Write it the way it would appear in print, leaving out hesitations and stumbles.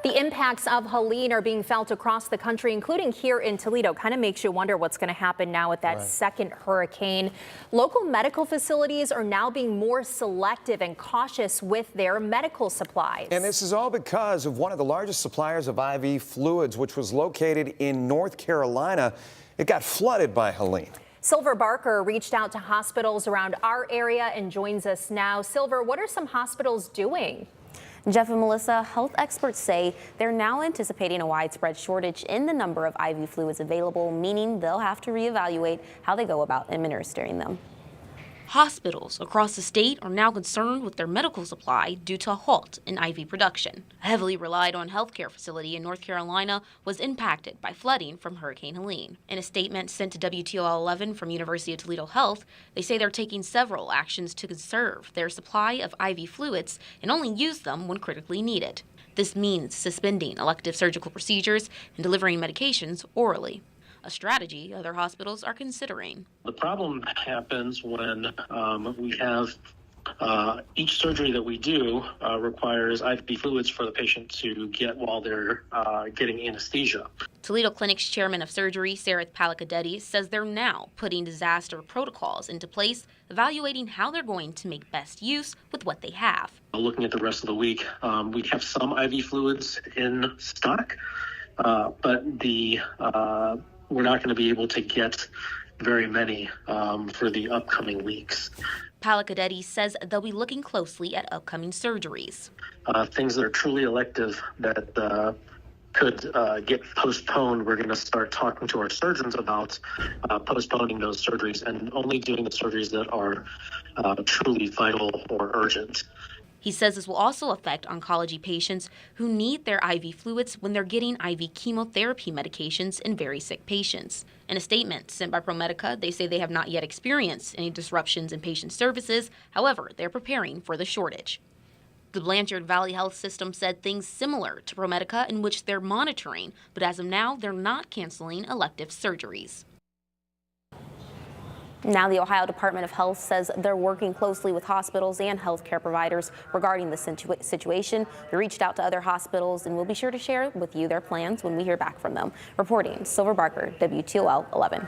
The impacts of Helene are being felt across the country, including here in Toledo. Kind of makes you wonder what's going to happen now with that second hurricane. Local medical facilities are now being more selective and cautious with their medical supplies. And this is all because of one of the largest suppliers of IV fluids, which was located in North Carolina. It got flooded by Helene. Silver Barker reached out to hospitals around our area and joins us now. Silver, what are some hospitals doing? Jeff and Melissa, health experts say they're now anticipating a widespread shortage in the number of IV fluids available, meaning they'll have to reevaluate how they go about administering them. Hospitals across the state are now concerned with their medical supply due to a halt in IV production. A heavily relied on healthcare facility in North Carolina was impacted by flooding from Hurricane Helene. In a statement sent to WTOL 11 from University of Toledo Health, they say they're taking several actions to conserve their supply of IV fluids and only use them when critically needed. This means suspending elective surgical procedures and delivering medications orally, a strategy other hospitals are considering. The problem happens when we have each surgery that we do requires IV fluids for the patient to get while they're getting anesthesia. Toledo Clinic's chairman of surgery, Sarah Palacadetti, says they're now putting disaster protocols into place, evaluating how they're going to make best use with what they have. Looking at the rest of the week, we have some IV fluids in stock, but we're not going to be able to get very many for the upcoming weeks. Palacadetti says they'll be looking closely at upcoming surgeries. Things that are truly elective that could get postponed, we're going to start talking to our surgeons about postponing those surgeries and only doing the surgeries that are truly vital or urgent. He says this will also affect oncology patients who need their IV fluids when they're getting IV chemotherapy medications in very sick patients. In a statement sent by ProMedica, they say they have not yet experienced any disruptions in patient services. However, they're preparing for the shortage. The Blanchard Valley Health System said things similar to ProMedica, in which they're monitoring, but as of now, they're not canceling elective surgeries. Now the Ohio Department of Health says they're working closely with hospitals and healthcare providers regarding the situation. We reached out to other hospitals and we'll be sure to share with you their plans when we hear back from them. Reporting, Silver Barker, WTOL 11.